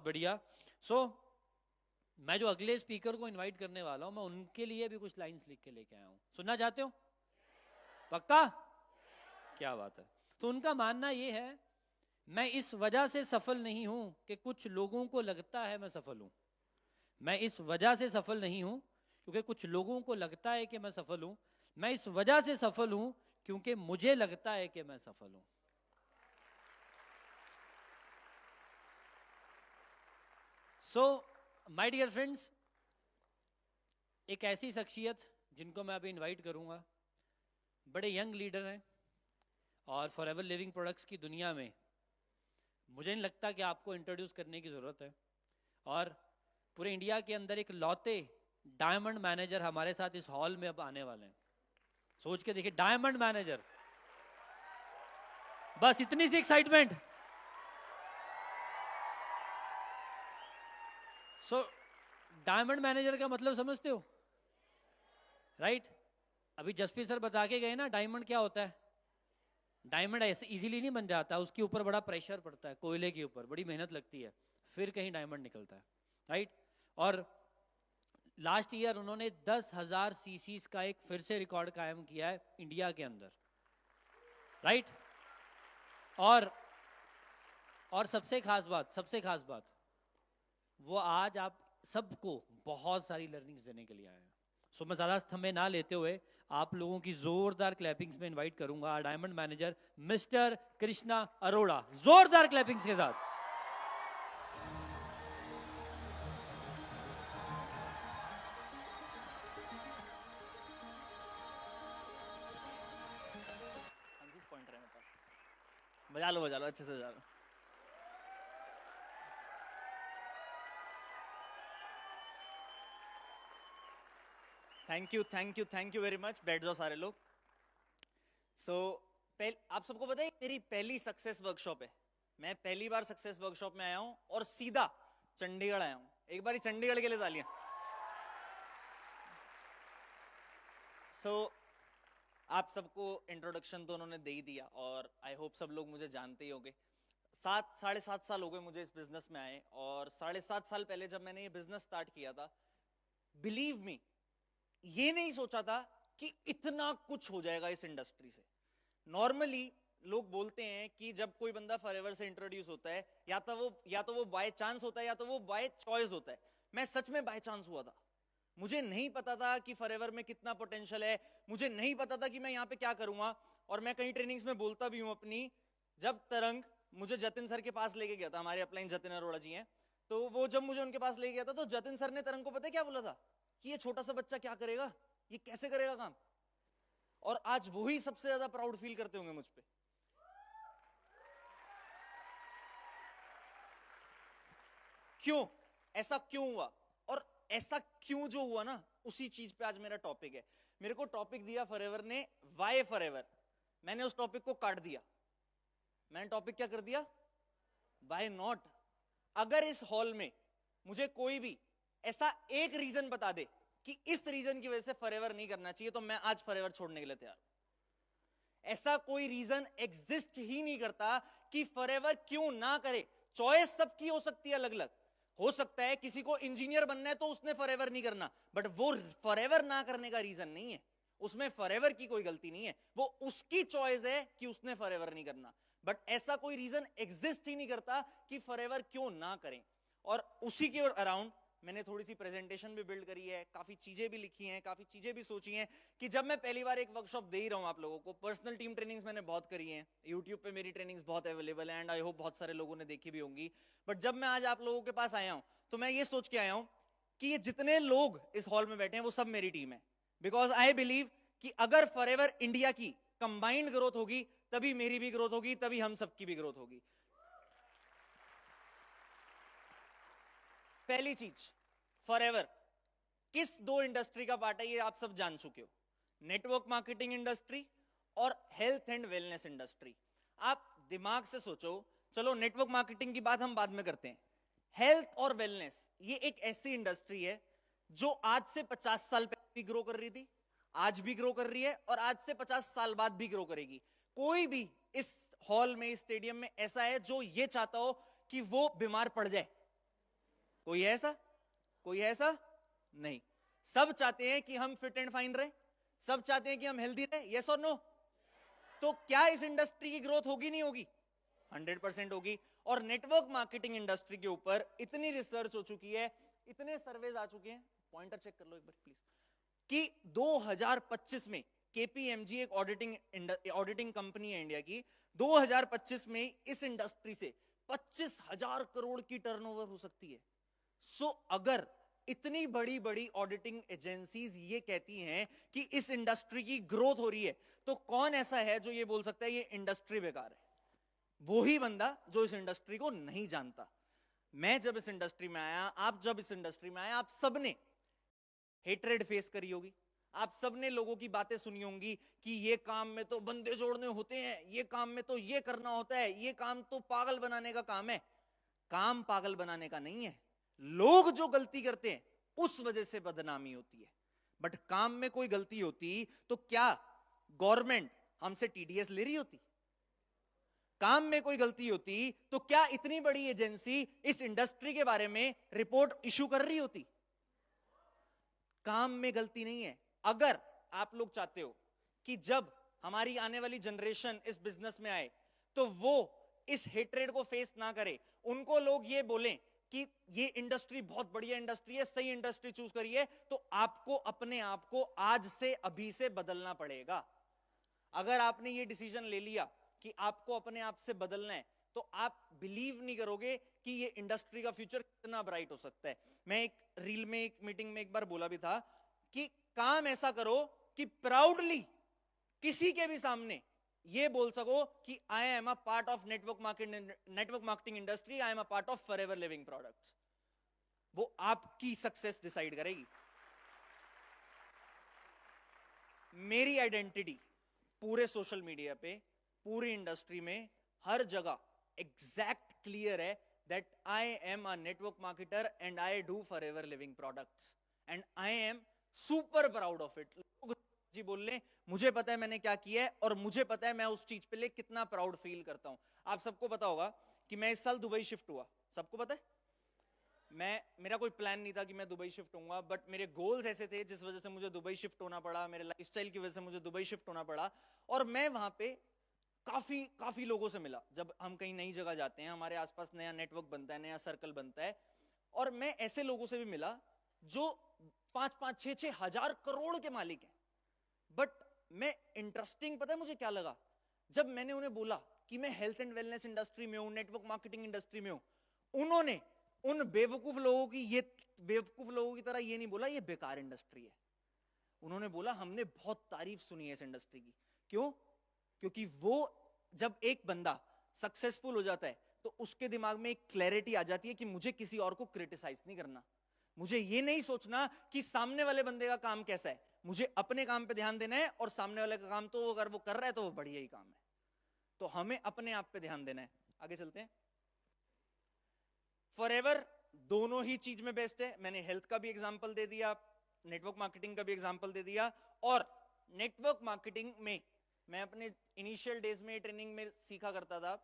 बढ़िया। सो मैं जो अगले स्पीकर को इनवाइट करने वाला हूं, मैं उनके लिए भी कुछ लाइंस लिख के लेके आया हूं। सुनना चाहते हो? पक्का? क्या बात है। तो उनका मानना ये है, मैं इस वजह से सफल नहीं हूं कि कुछ लोगों को लगता है मैं सफल हूं। मैं इस वजह से सफल नहीं हूं क्योंकि कुछ लोगों को लगता है कि मैं सफल हूं। मैं इस वजह से सफल हूं क्योंकि मुझे लगता है कि मैं सफल हूं। सो माय डियर फ्रेंड्स, एक ऐसी शख्सियत जिनको मैं अभी इनवाइट करूंगा, बड़े यंग लीडर हैं और फॉरएवर लिविंग प्रोडक्ट्स की दुनिया में मुझे नहीं लगता कि आपको इंट्रोड्यूस करने की ज़रूरत है। और पूरे इंडिया के अंदर एक लौते डायमंड मैनेजर हमारे साथ इस हॉल में अब आने वाले हैं। सोच के देखिए, डायमंड मैनेजर, बस इतनी सी एक्साइटमेंट। सो डायमंड मैनेजर का मतलब समझते हो, राइट? अभी जसप्रीत सर बता के गए ना, डायमंड क्या होता है। डायमंड ऐसे इजीली नहीं बन जाता, उसके ऊपर बड़ा प्रेशर पड़ता है, कोयले के ऊपर बड़ी मेहनत लगती है, फिर कहीं डायमंड निकलता है, राइट? और लास्ट ईयर उन्होंने 10,000 सीसीज का एक फिर से रिकॉर्ड कायम किया है इंडिया के अंदर, राइट? और सबसे खास बात, वो आज आप सबको बहुत सारी लर्निंग्स देने के लिए आए हैं। सो मैं ज़्यादा समय ना लेते हुए आप लोगों की जोरदार क्लैपिंग्स में इनवाइट करूंगा diamond manager mister Krishna Arora, जोरदार क्लैपिंग्स के साथ। पॉइंट है मेरे पास, बजा लो अच्छे से बजा लो। Thank you very much. बैठ जाओ सारे लोग। आप सबको पता है मेरी पहली सक्सेस वर्कशॉप है। मैं पहली बार सक्सेस वर्कशॉप में आया हूं और सीधा चंडीगढ़ आया हूं। एक बार चंडीगढ़ के लिए तालियां। आप सबको इंट्रोडक्शन तो उन्होंने दे ही दिया और आई होप सब लोग मुझे जानते ही होंगे। 7-7.5 साल हो गए मुझे इस बिजनेस में आए, और 7.5 साल पहले जब मैंने ये बिजनेस स्टार्ट किया था, बिलीव मी, ये नहीं सोचा था कि इतना कुछ हो जाएगा इस इंडस्ट्री से। नॉर्मली लोग बोलते हैं कि जब कोई बंदा फॉरएवर से इंट्रोड्यूस होता है, या तो वो बाय चांस होता है या तो वो बाय चॉइस होता है। मैं सच में बाय चांस हुआ था। मुझे नहीं पता था कि फॉरएवर में कितना पोटेंशियल है, मुझे नहीं पता था कि मैं यहाँ पे क्या करूंगा। और मैं कई ट्रेनिंग्स में बोलता भी हूँ अपनी, जब तरंग मुझे जतिन सर के पास लेके गया था, हमारे अपलाइन जतिन अरोड़ा जी हैं, तो वो जब मुझे उनके पास लेके गया था, तो जतिन सर ने तरंग को पता है क्या बोला था कि ये छोटा सा बच्चा क्या करेगा, ये कैसे करेगा काम। और आज वही सबसे ज्यादा प्राउड फील करते होंगे मुझ पे। क्यों ऐसा क्यों हुआ, और ऐसा क्यों जो हुआ ना, उसी चीज पे आज मेरा टॉपिक है। मेरे को टॉपिक दिया फॉरएवर ने, वाई फॉरएवर। मैंने उस टॉपिक को काट दिया। मैंने टॉपिक क्या कर दिया, वाई नॉट। अगर इस हॉल में मुझे कोई भी ऐसा एक रीजन बता दे कि इस रीजन की वजह से फॉरएवर नहीं करना चाहिए, तो मैं आज फॉरएवर छोड़ने के लिए तैयार हूं। ऐसा कोई रीजन एग्जिस्ट ही नहीं करता कि फॉरएवर क्यों ना करे। चॉइस सबकी हो सकती है अलग अलग। हो सकता है किसी को इंजीनियर बनना है तो उसने फॉरएवर नहीं करना, बट वो फॉरएवर ना करने का रीजन नहीं है। उसमें फॉरएवर की कोई गलती नहीं है, वो उसकी चॉइस है कि उसने फॉरएवर नहीं करना। बट ऐसा कोई रीजन एग्जिस्ट ही नहीं करता कि फॉरएवर क्यों ना करें। और उसी के अराउंड मैंने थोड़ी सी प्रेजेंटेशन भी बिल्ड करी है, काफी चीजें भी लिखी हैं, काफी चीजें भी सोची हैं कि जब मैं पहली बार एक वर्कशॉप दे ही रहा हूं आप लोगों को। पर्सनल टीम ट्रेनिंग्स मैंने बहुत करी हैं, यूट्यूब पे मेरी ट्रेनिंग्स बहुत अवेलेबल है, एंड आई होप बहुत सारे लोगों ने देखी भी होंगी। बट जब मैं आज आप लोगों के पास आया हूं, तो मैं ये सोच के आया हूं कि ये जितने लोग इस हॉल में बैठे हैं वो सब मेरी टीम है। बिकॉज आई बिलीव कि अगर फॉरएवर इंडिया की कंबाइंड ग्रोथ होगी, तभी मेरी भी ग्रोथ होगी, तभी हम सबकी भी ग्रोथ होगी। पहली चीज, फॉरएवर किस दो इंडस्ट्री का पार्ट है ये आप सब जान चुके हो, नेटवर्क मार्केटिंग इंडस्ट्री और हेल्थ एंड वेलनेस इंडस्ट्री। आप दिमाग से सोचो, चलो नेटवर्क मार्केटिंग की बात हम बाद में करते हैं। हेल्थ और वेलनेस ये एक ऐसी इंडस्ट्री है जो आज से 50 साल पहले भी ग्रो कर रही थी, आज भी ग्रो कर रही है, और आज से 50 साल बाद भी ग्रो करेगी। कोई भी इस हॉल में, इस स्टेडियम में ऐसा है जो ये चाहता हो कि वो बीमार पड़ जाए? कोई है ऐसा? कोई है ऐसा? नहीं। सब चाहते हैं कि हम फिट एंड फाइन रहे, सब चाहते हैं कि हम हेल्दी रहे, यस और नो? तो क्या इस इंडस्ट्री की ग्रोथ होगी नहीं होगी? 100% होगी। और नेटवर्क मार्केटिंग इंडस्ट्री के ऊपर इतनी रिसर्च हो चुकी है, इतने सर्वेज आ चुके हैं, पॉइंटर चेक कर लो एक बार प्लीज, कि 2025 में केपीएमजी एक ऑडिटिंग कंपनी है इंडिया की, 2025 में इस इंडस्ट्री से 25,000 करोड़ की टर्नओवर हो सकती है। सो अगर इतनी बड़ी बड़ी ऑडिटिंग एजेंसीज ये कहती हैं कि इस इंडस्ट्री की ग्रोथ हो रही है, तो कौन ऐसा है जो ये बोल सकता है ये इंडस्ट्री बेकार है? वो ही बंदा जो इस इंडस्ट्री को नहीं जानता। मैं जब इस इंडस्ट्री में आया, आप जब इस इंडस्ट्री में आया, आप सबने हेट्रेड फेस करी होगी, आप सबने लोगों की बातें सुनी होंगी कि ये काम में तो बंदे जोड़ने होते हैं, ये काम में तो ये करना होता है, ये काम तो पागल बनाने का काम है। काम पागल बनाने का नहीं है, लोग जो गलती करते हैं उस वजह से बदनामी होती है। बट काम में कोई गलती होती तो क्या गवर्नमेंट हमसे टीडीएस ले रही होती? काम में कोई गलती होती तो क्या इतनी बड़ी एजेंसी इस इंडस्ट्री के बारे में रिपोर्ट इशू कर रही होती? काम में गलती नहीं है। अगर आप लोग चाहते हो कि जब हमारी आने वाली जनरेशन इस बिजनेस में आए तो वो इस हेट्रेड को फेस ना करे, उनको लोग ये बोलें कि ये इंडस्ट्री बहुत बढ़िया इंडस्ट्री है, सही इंडस्ट्री चूज करिए, तो आपको अपने आप को आज से अभी से बदलना पड़ेगा। अगर आपने ये डिसीजन ले लिया कि आपको अपने आप से बदलना है, तो आप बिलीव नहीं करोगे कि ये इंडस्ट्री का फ्यूचर कितना ब्राइट हो सकता है। मैं एक रील में, एक मीटिंग में एक बार बोला भी था कि काम ऐसा करो कि प्राउडली किसी के भी सामने ये बोल सको कि I am a part of network marketing industry, I am a part of forever living products. वो आपकी सक्सेस डिसाइड करेगी। मेरी आइडेंटिटी पूरे सोशल मीडिया पे, पूरी इंडस्ट्री में, हर जगह एग्जैक्ट क्लियर है that I am a network marketer and I do forever living products and I am super proud of it. लोग जी बोल ले, मुझे पता है मैंने क्या किया है और मुझे पता है मैं उस चीज पे ले कितना प्राउड फील करता हूं। आप सबको पता होगा कि मैं इस साल दुबई शिफ्ट हुआ, सबको पता है? मेरा कोई प्लान नहीं था कि मैं दुबई शिफ्ट होऊंगा, बट मेरे गोल्स ऐसे थे जिस वजह से मुझे दुबई शिफ्ट होना पड़ा, मेरे लाइफस्टाइल की वजह से मुझे दुबई शिफ्ट होना पड़ा। और मैं वहां पे काफी लोगों से मिला। जब हम कहीं नई जगह जाते हैं, हमारे आसपास नया नेटवर्क बनता है, नया सर्कल बनता है, और मैं ऐसे लोगों से भी मिला जो 5-5, 6-6 हजार करोड़ के मालिक हैं। बट मैं इंटरेस्टिंग, पता है मुझे क्या लगा? जब मैंने उन्हें बोला कि मैं हेल्थ एंड वेलनेस इंडस्ट्री में हूं, नेटवर्क मार्केटिंग इंडस्ट्री में हूं, उन्होंने उन बेवकूफ लोगों की तरह ये नहीं बोला ये बेकार इंडस्ट्री है। उन्होंने बोला हमने बहुत तारीफ सुनी है इस इंडस्ट्री की। क्यों? क्योंकि वो जब एक बंदा सक्सेसफुल हो जाता है तो उसके दिमाग में एक क्लैरिटी आ जाती है कि मुझे किसी और को क्रिटिसाइज नहीं करना, मुझे ये नहीं सोचना कि सामने वाले बंदे का काम कैसा है, मुझे अपने काम पे ध्यान देना है, और सामने वाले का काम तो अगर वो कर रहा है तो वो बढ़िया ही काम है। तो हमें अपने आप पे ध्यान देना है। आगे चलते हैं। फॉरएवर दोनों ही चीज में बेस्ट है। मैंने हेल्थ का भी एग्जांपल दे दिया, नेटवर्क मार्केटिंग का भी एग्जांपल दे दिया। और नेटवर्क मार्केटिंग में मैं अपने इनिशियल डेज में ट्रेनिंग में सीखा करता था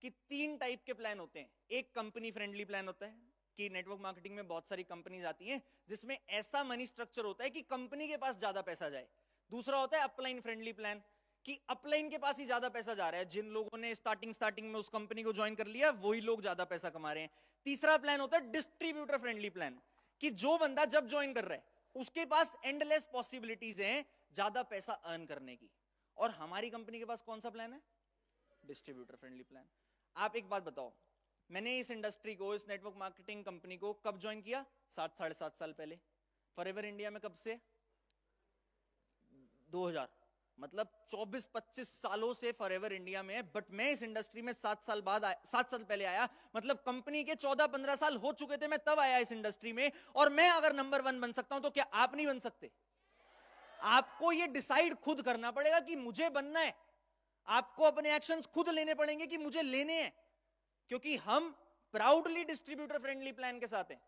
कि 3 टाइप के प्लान होते हैं। एक कंपनी फ्रेंडली प्लान होता है कि नेटवर्क मार्केटिंग में बहुत सारी कंपनीज आती हैं जिसमें ऐसा मनी स्ट्रक्चर होता है कि कंपनी के पास ज्यादा पैसा जाए। दूसरा होता है अपलाइन फ्रेंडली प्लान कि अपलाइन के पास ही ज्यादा पैसा जा रहा है, जिन लोगों ने स्टार्टिंग में उस कंपनी को ज्वाइन कर लिया वही लोग ज्यादा पैसा कमा रहे हैं। तीसरा प्लान होता है डिस्ट्रीब्यूटर फ्रेंडली प्लान कि जो बंदा जब ज्वाइन कर रहा है उसके पास एंडलेस पॉसिबिलिटीज हैं ज्यादा पैसा अर्न करने की। और हमारी कंपनी के पास कौन सा प्लान है? Distributor friendly plan. आप एक बात बताओ, मैंने इस इंडस्ट्री को, इस नेटवर्क मार्केटिंग कंपनी को कब ज्वाइन किया? 7-7.5 साल पहले। फॉरएवर इंडिया में कब से? 2000, मतलब 24-25 सालों से फॉरएवर इंडिया में है। बट मैं इस इंडस्ट्री में 7 साल पहले आया, मतलब कंपनी के 14-15 साल हो चुके थे, मैं तब आया इस इंडस्ट्री में। और मैं अगर नंबर 1 बन सकता हूं तो क्या आप नहीं बन सकते? आपको ये डिसाइड खुद करना पड़ेगा कि मुझे बनना है। आपको अपने एक्शंस खुद लेने पड़ेंगे कि मुझे लेने हैं, क्योंकि हम प्राउडली डिस्ट्रीब्यूटर फ्रेंडली प्लान के साथ हैं।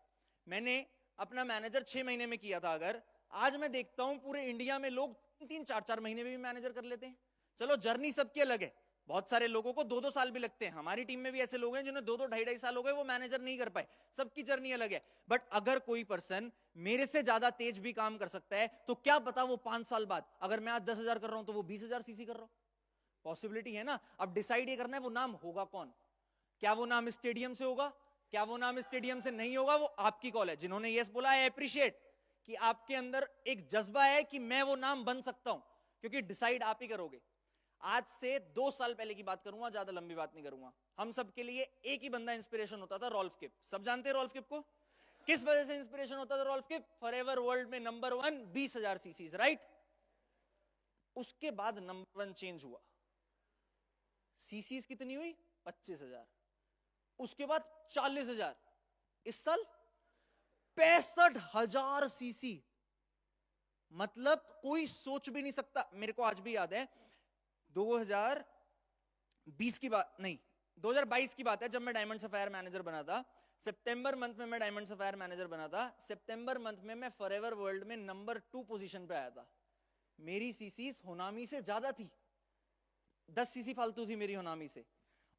मैंने अपना मैनेजर 6 महीने में किया था, अगर आज मैं देखता हूं पूरे इंडिया में लोग 3-4 महीने में भी मैनेजर कर लेते हैं। चलो जर्नी सबकी अलग है, बहुत सारे लोगों को 2-2 साल भी लगते हैं, हमारी टीम में भी ऐसे लोग हैं जिन्हें 2-2 ढाई-ढाई साल हो गए, वो मैनेजर नहीं कर पाए। सबकी जर्नी अलग है। बट अगर कोई पर्सन मेरे से ज्यादा तेज भी काम कर सकता है, तो क्या पता वो 5 साल बाद, अगर मैं आज 10,000 कर रहा हूं तो वो 20,000 सीसी कर रहा हूं। पॉसिबिलिटी है ना। अब डिसाइड ये करना है वो नाम होगा कौन। क्या वो नाम स्टेडियम से होगा, क्या वो नाम स्टेडियम से नहीं होगा, वो आपकी कॉल है। जिन्होंने यस बोला, आई अप्रिशिएट कि आपके अंदर एक जज्बा है कि मैं वो नाम बन सकता हूं, क्योंकि डिसाइड आप ही करोगे। आज से 2 साल पहले की बात करूंगा, ज्यादा लंबी बात नहीं करूंगा। हम सब के लिए एक ही बंदा इंस्पिरेशन होता था, रॉल्फ किप। सब जानते हैं रॉल्फ किप को। किस वजह से इंस्पिरेशन होता था रॉल्फ किप? फॉरएवर वर्ल्ड में नंबर 1, 20,000 सीसी, राइट। उसके बाद नंबर 1 चेंज हुआ, सीसीज कितनी हुई? 25,000। उसके बाद 40,000। इस साल 65,000 सीसी। मतलब कोई सोच भी नहीं सकता। मेरे को आज भी याद है 2020 की बात नहीं, 2022 की बात है, जब मैं डायमंड सफायर मैनेजर बना था। सितंबर मंथ में मैं डायमंड सफायर मैनेजर बना था। सितंबर मंथ में मैं फॉरएवर वर्ल्ड में नंबर 2 पोजीशन पे आया था। मेरी सीसीज होनामी से ज्यादा थी, 10 सीसी फालतू थी मेरी होनामी से।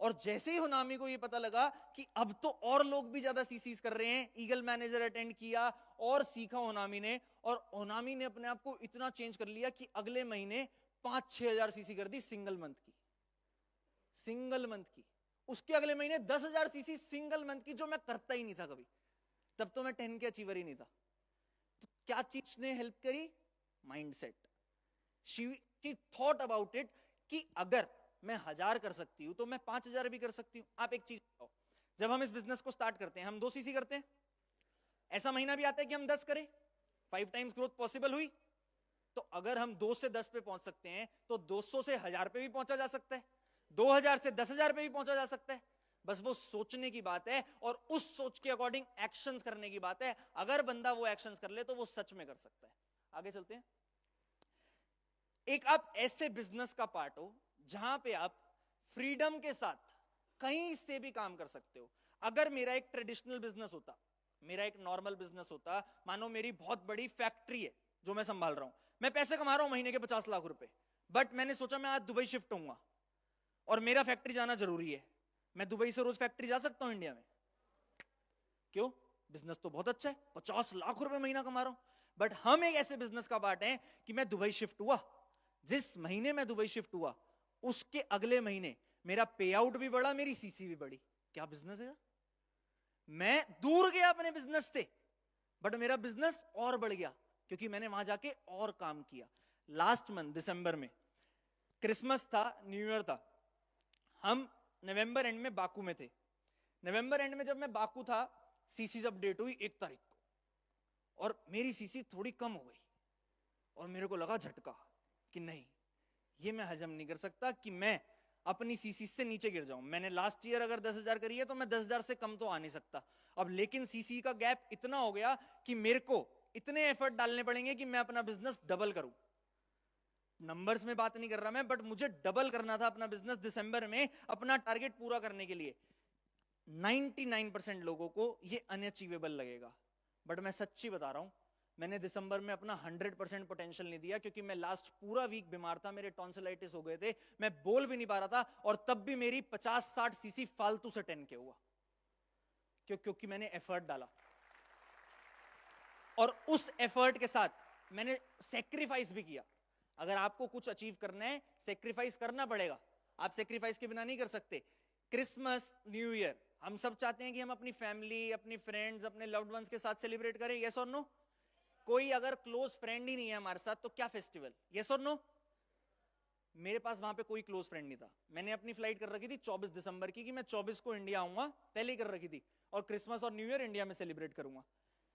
और जैसे ही होनामी को ये पता लगा कि अब तो और लोग भी ज्यादा सीसीज कर रहे हैं, ईगल मैनेजर अटेंड किया और सीखा होनामी ने। और होनामी ने अपने आप को इतना चेंज कर लिया कि अगले महीने 5-6 हजार सीसी कर दी सिंगल मंथ की। सिंगल मंथ की। उसके अगले महीने 10,000 सीसी सिंगल मंथ की, जो मैं करता ही नहीं था कभी। तब तो मैं 10 के अचीवर ही नहीं था। तो क्या चीज ने हेल्प करी? Mindset. She thought about it कि अगर मैं 1000 कर सकती हूं तो मैं 5,000 भी कर सकती हूं। आप एक चीज बताओ, जब हम इस बिजनेस को स्टार्ट करते हैं हम 2 सीसी करते हैं। ऐसा महीना भी आता है कि हम 10 करें। 5 टाइम्स ग्रोथ पॉसिबल हुई। तो अगर हम 2 से 10 पे पहुंच सकते हैं, तो 200 से 1000 पे भी पहुंचा जा सकता है, 2000 से 10,000 पे भी पहुंचा जा सकता है। बस वो सोचने की बात है और उस सोच के अकॉर्डिंग एक्शंस करने की बात है। अगर बंदा वो एक्शंस कर ले तो वो सच में कर सकता है। आगे चलते हैं। एक आप ऐसे बिजनेस का पार्ट हो जहां पे आप फ्रीडम के साथ कहीं से भी काम कर सकते हो। अगर मेरा एक ट्रेडिशनल बिजनेस होता, मेरा एक नॉर्मल बिजनेस होता, मानो मेरी बहुत बड़ी फैक्ट्री है जो मैं संभाल रहा हूं, मैं पैसे कमा रहा हूं महीने के 50 लाख रुपए, बट मैंने सोचा मैं आज दुबई शिफ्ट होऊंगा और मेरा फैक्ट्री जाना जरूरी है। मैं दुबई से रोज फैक्ट्री जा सकता हूं इंडिया में? क्यों? बिजनेस तो बहुत अच्छा है, 50 लाख रुपए महीना कमा रहा हूं। बट हम एक ऐसे बिजनेस का पार्ट है कि मैं दुबई शिफ्ट हुआ, जिस महीने मैं दुबई शिफ्ट हुआ उसके अगले महीने मेरा पे आउट भी बढ़ा, मेरी सीसी भी बढ़ी। क्या बिजनेस है? मैं दूर गया अपने बिजनेस से, बट मेरा बिजनेस और बढ़ गया क्योंकि मैंने वहां जाके और काम किया। लास्ट मंथ दिसंबर में क्रिसमस था, न्यू ईयर था, हम नवंबर एंड में बाकू में थे। नवंबर एंड में जब मैं बाकू था, सीसी अपडेट हुई 1 तारीख को और मेरी सीसी थोड़ी कम हो गई और मेरे को लगा झटका कि नहीं, ये मैं हजम नहीं कर सकता कि मैं अपनी सीसी से नीचे गिर जाऊं। मैंने लास्ट ईयर अगर 10,000 करी है तो मैं 10,000 से कम तो आ नहीं सकता। अब लेकिन सीसी का गैप इतना हो गया कि मेरे को इतने एफर्ट डालने पड़ेंगे कि मैं अपना बिजनेस डबल करूं। नंबर्स में बात नहीं कर रहा मैं, बट मुझे डबल करना था अपना बिजनेस दिसंबर में अपना टारगेट पूरा करने के लिए। 99% लोगों को ये अनअचीवेबल लगेगा, बट मैं सच्ची बता रहा हूं, मैंने दिसंबर में अपना 100% पोटेंशियल नहीं दिया क्योंकि मैं लास्ट पूरा वीक बीमार था, मेरे टॉन्सिलाइटिस हो गए थे, मैं बोल भी नहीं पा रहा था। और तब भी मेरी 50-60 सीसी फालतू से 10 के हुआ क्योंकि मैंने एफर्ट डाला। और उस एफर्ट के साथ मैंने सेक्रीफाइस भी किया। अगर आपको कुछ अचीव करना है, सेक्रीफाइस करना पड़ेगा। आप सेक्रीफाइस के बिना नहीं कर सकते। क्रिसमस, न्यू ईयर, हम सब चाहते हैं कि हम अपनी फैमिली, अपनी फ्रेंड्स, अपने लव्ड वंस के साथ सेलिब्रेट करें, यस और नो? कोई अगर क्लोज फ्रेंड ही नहीं है हमारे साथ तो क्या फेस्टिवल, यस और नो? मेरे पास वहां पे कोई क्लोज फ्रेंड नहीं था। मैंने अपनी फ्लाइट कर रखी थी 24 दिसंबर की कि मैं 24 को इंडिया आऊंगा, पहले ही कर रखी थी, और क्रिसमस और न्यू ईयर इंडिया में सेलिब्रेट करूंगा।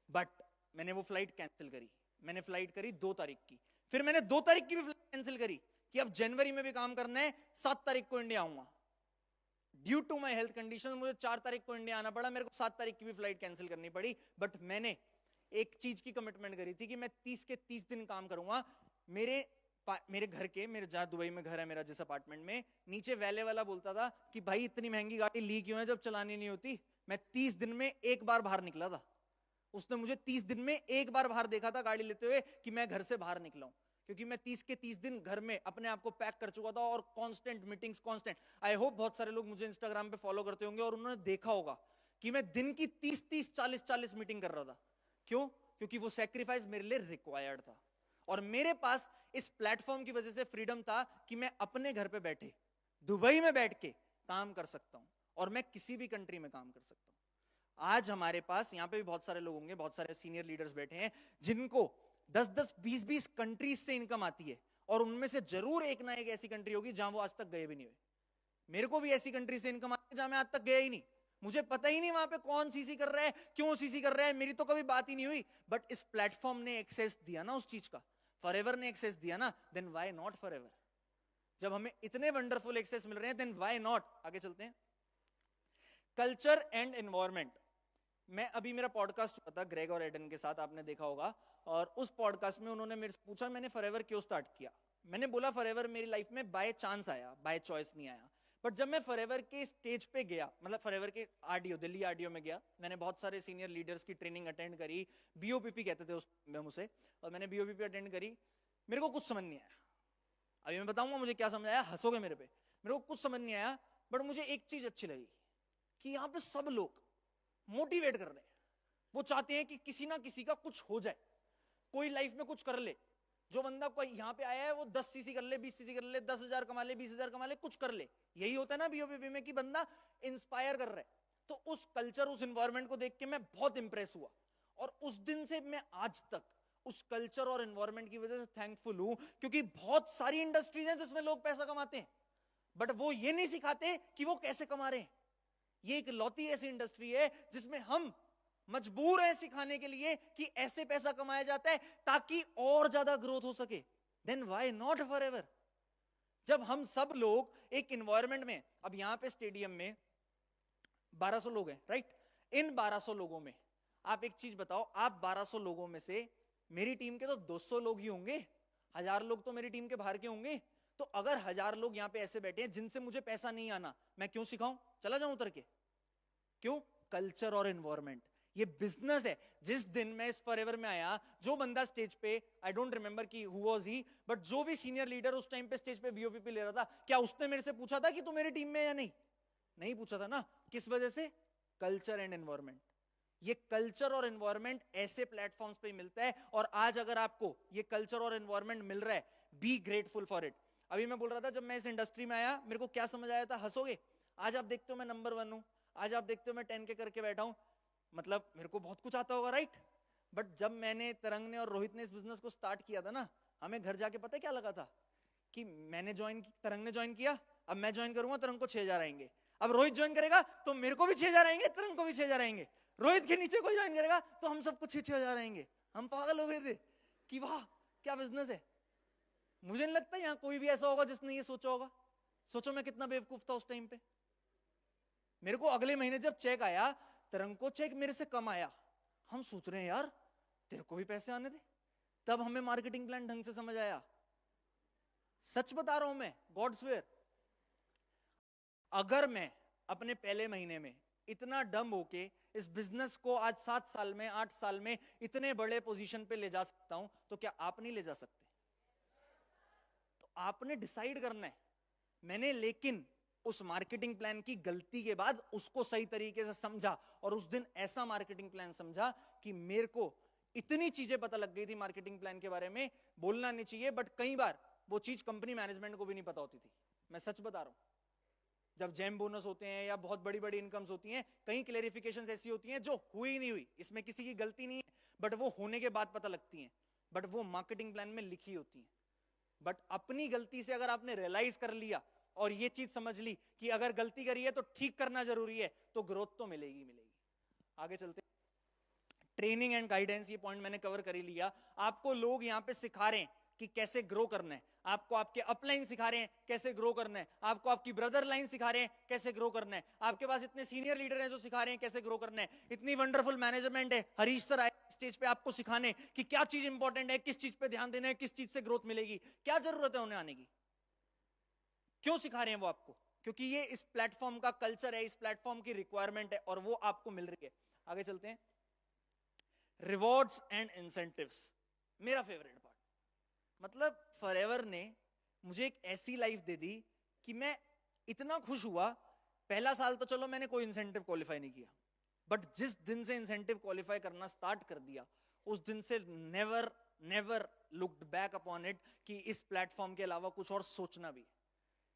बट मैंने वो फ्लाइट कैंसिल करी। मैंने फ्लाइट करी 2 तारीख की, फिर मैंने 2 तारीख की भी फ्लाइट कैंसिल करी कि अब जनवरी में भी काम करना है, 7 तारीख को इंडिया आऊंगा। Due to my health condition मुझे 4 तारीख को इंडिया आना पड़ा, मेरे को 7 तारीख की भी फ्लाइट कैंसिल करनी पड़ी। बट मैंने एक चीज की कमिटमेंट करी थी कि मैं 30 के 30 दिन काम करूंगा। मेरे घर के, मेरे जहां दुबई में घर है मेरा, जिस अपार्टमेंट में, नीचे वैले वाला बोलता था कि भाई इतनी महंगी गाड़ी ली क्यों है जब चलानी नहीं होती। मैं 30 दिन में एक बार बाहर निकला था। उसने मुझे 30 दिन में एक बार बाहर देखा था गाड़ी लेते हुए कि मैं घर से बाहर निकला हूं, क्योंकि मैं 30 के 30 दिन घर में अपने आप को पैक कर चुका था और constant meetings, constant. I hope बहुत सारे लोग मुझे इंस्टाग्राम पे फॉलो करते होंगे और उन्होंने देखा होगा कि मैं दिन की 30-30, 40-40 मीटिंग कर रहा था। क्यों? क्योंकि वो सैक्रिफाइस मेरे लिए रिक्वायर्ड था और मेरे पास इस प्लेटफॉर्म की वजह से फ्रीडम था कि मैं अपने घर पे बैठे दुबई में बैठ के काम कर सकता हूं और मैं किसी भी कंट्री में काम कर सकता हूं। आज हमारे पास यहां पे भी बहुत सारे लोग होंगे, बहुत सारे सीनियर लीडर्स बैठे हैं जिनको 10-10, 20-20 कंट्रीज से इनकम आती है और उनमें से जरूर एक ना एक ऐसी कंट्री होगी जहां वो आज तक गए भी नहीं हुए। मेरे को भी ऐसी कंट्री से इनकम आती है जहां मैं आज तक गया ही नहीं, मुझे पता ही नहीं वहां पे कौन सीसी कर रहा है, क्यों सीसी कर रहा है, मेरी तो कभी बात ही नहीं हुई। बट इस प्लेटफॉर्म ने एक्सेस दिया ना उस चीज का, फॉरएवर ने एक्सेस दिया ना, देन व्हाई नॉट फॉरएवर? जब हमें इतने वंडरफुल एक्सेस मिल रहे हैं देन व्हाई नॉट? आगे चलते हैं। Culture and environment. मैं अभी मेरा पॉडकास्ट हुआ था ग्रेग और एडन के साथ, आपने देखा होगा, और उस पॉडकास्ट में उन्होंने मेरे से पूछा मैंने फॉरएवर क्यों स्टार्ट किया। मैंने बोला फॉरएवर मेरी लाइफ में बाय चांस आया, बाय चॉइस नहीं आया। बट जब मैं फॉरएवर के स्टेज पे गया, मतलब फॉरएवर के आरडीओ, दिल्ली आरडीओ में गया, मैंने बहुत सारे सीनियर लीडर्स की ट्रेनिंग अटेंड करी, बीओपीपी कहते थे उस में मुझे, और मैंने बीओपीपी अटेंड करी। मेरे को कुछ समझ नहीं आया, अभी मैं बताऊंगा मुझे क्या समझ आया, हंसोगे मेरे पे। मेरे को कुछ समझ नहीं आया, बट मुझे एक चीज अच्छी लगी कि यहाँ पे सब लोग मोटिवेट कर रहे हैं, वो चाहते हैं कि किसी ना किसी का कुछ हो जाए, कोई लाइफ में कुछ कर ले। जो बंदा कोई यहाँ पे आया है वो 10 सीसी कर ले, 20 सीसी कर ले, 10,000 कमा ले, 20,000 कमा ले, कुछ कर ले। यही होता है ना बीओपीपी में कि बंदा इंस्पायर कर रहा है। तो उस कल्चर, उस एनवायरनमेंट को देख के मैं बहुत इंप्रेस हुआ और उस दिन से मैं आज तक उस कल्चर और एनवायरनमेंट की वजह से थैंकफुल हूं। क्योंकि बहुत सारी इंडस्ट्रीज हैं जिसमें लोग पैसा कमाते हैं बट वो ये नहीं सिखाते कि वो कैसे कमा रहे हैं। ये एक लौती ऐसी इंडस्ट्री है जिसमें हम मजबूर हैं सिखाने के लिए कि ऐसे पैसा कमाया जाता है ताकि और ज्यादा ग्रोथ हो सके। Then why not forever? जब हम सब लोग एक एनवायरनमेंट में, अब यहां पे स्टेडियम में 1200 लोग हैं, राइट? इन 1200 लोगों में आप एक चीज बताओ, आप 1200 लोगों में से मेरी टीम के तो 200 लोग ही होंगे, 1000 लोग तो मेरी टीम के बाहर के होंगे। तो अगर 1000 लोग यहां पे ऐसे बैठे हैं जिनसे मुझे पैसा नहीं आना, मैं क्यों सिखाऊं? चला जाऊं उतर के? क्यों? कल्चर और एनवायरनमेंट, ये बिजनेस है। जिस दिन मैं इस फॉरएवर में आया, जो बंदा स्टेज पे, आई डोंट रिमेंबर कि हु वाज ही, बट जो भी सीनियर लीडर उस टाइम पे स्टेज पे बीओपीपी ले रहा था, क्या उसने मेरे से पूछा था कि तू मेरी टीम में है या नहीं? नहीं पूछा था ना। किस वजह से? Culture and environment. ये कल्चर और एनवायरनमेंट ऐसे प्लेटफॉर्म्स पे मिलता है और आज अगर आपको ये कल्चर और एनवायरनमेंट मिल रहा है, बी ग्रेटफुल फॉर इट। अभी मैं बोल रहा था जब मैं इस इंडस्ट्री में आया मेरे को क्या समझ आया था, हंसोगे। आज आप देखते हो मैं नंबर 1 हूं, आज आप देखते हो मैं 10K करके बैठा हूं, मतलब मेरे को बहुत कुछ आता होगा, राइट? बट जब मैंने, तरंग ने और रोहित ने इस बिजनेस को स्टार्ट किया था ना, हमें घर जाके पता है क्या लगा था कि मैंने ज्वाइन, तरंग ने ज्वाइन किया, अब मैं ज्वाइन करूंगा तरंग को 6,000 आएंगे, अब रोहित ज्वाइन करेगा तो मेरे को भी 6,000 आएंगे, तरंग को भी 6,000 आएंगे, रोहित के नीचे कोई ज्वाइन करेगा तो हम सबको 6,000 आएंगे। हम पागल हो गए थे कि वाह क्या बिजनेस है। मुझे नहीं लगता यहाँ कोई भी ऐसा होगा जिसने ये सोचा होगा। सोचो मैं कितना बेवकूफ था उस टाइम पे। मेरे को अगले महीने जब चेक आया, तरंग को चेक मेरे से कम आया, हम सोच रहे हैं यार तेरे को भी पैसे आने दे। तब हमें मार्केटिंग प्लान ढंग से समझ आया। सच बता रहा हूं मैं, गॉड स्वेयर। अगर मैं अपने पहले महीने में इतना डम होके इस बिजनेस को आज 7 साल में, 8 साल में इतने बड़े पोजीशन पे ले जा सकता हूं, तो क्या आप नहीं ले जा सकते? तो आपने डिसाइड करना है। मैंने लेकिन उस मार्केटिंग प्लान की गलती के बाद उसको सही तरीके से समझा और उस दिन ऐसा मार्केटिंग प्लान समझा कि मेरे को इतनी चीजें पता लग गई थी मार्केटिंग प्लान के बारे में, बोलना नहीं चाहिए बट कई बार वो चीज कंपनी मैनेजमेंट को भी नहीं पता होती थी। मैं सच बता रहा हूं। जब जेम बोनस होते हैं या बहुत बड़ी बड़ी इनकम्स होती हैं, कई क्लेरिफिकेशंस ऐसी होती हैं जो हुई नहीं हुई, इसमें किसी की गलती नहीं है, बट वो होने के बाद पता लगती हैं, बट वो मार्केटिंग प्लान में लिखी होती हैं। बट अपनी गलती से अगर आपने रियलाइज कर लिया और ये चीज समझ ली कि अगर गलती करी है तो ठीक करना जरूरी है, तो ग्रोथ तो मिलेगी मिलेगी। आगे चलते। ट्रेनिंग एंड गाइडेंस, ये पॉइंट मैंने कवर कर ही लिया। आपको लोग यहाँ पे सिखा रहे हैं कि कैसे ग्रो करना है, आपको आपके अपलाइन सिखा रहे हैं कैसे ग्रो करना है, आपको आपकी ब्रदर लाइन सिखा रहे हैं कैसे ग्रो करना है, आपके पास इतने सीनियर लीडर हैं जो सिखा रहे हैं कैसे ग्रो करना है, इतनी वंडरफुल मैनेजमेंट है, हरीश सर आए स्टेज पे आपको सिखाने कि क्या चीज इंपॉर्टेंट है, किस चीज पे ध्यान देना है, किस चीज से ग्रोथ मिलेगी, क्या जरूरत है उन्हें आने की। क्यों सिखा रहे हैं वो आपको? क्योंकि ये इस प्लेटफॉर्म का कल्चर है, इस प्लेटफॉर्म की रिक्वायरमेंट है और वो आपको मिल रही है। आगे चलते हैं। रिवॉर्ड्स एंड इंसेंटिव्स, मेरा फेवरेट पार्ट। मतलब फॉरएवर ने मुझे एक ऐसी लाइफ दे दी कि मैं इतना खुश हुआ। पहला साल तो चलो मैंने कोई इंसेंटिव क्वालिफाई नहीं किया, बट जिस दिन से इंसेंटिव क्वालिफाई करना स्टार्ट कर दिया, उस दिन से never never looked back upon it कि इस प्लेटफॉर्म के अलावा कुछ और सोचना भी।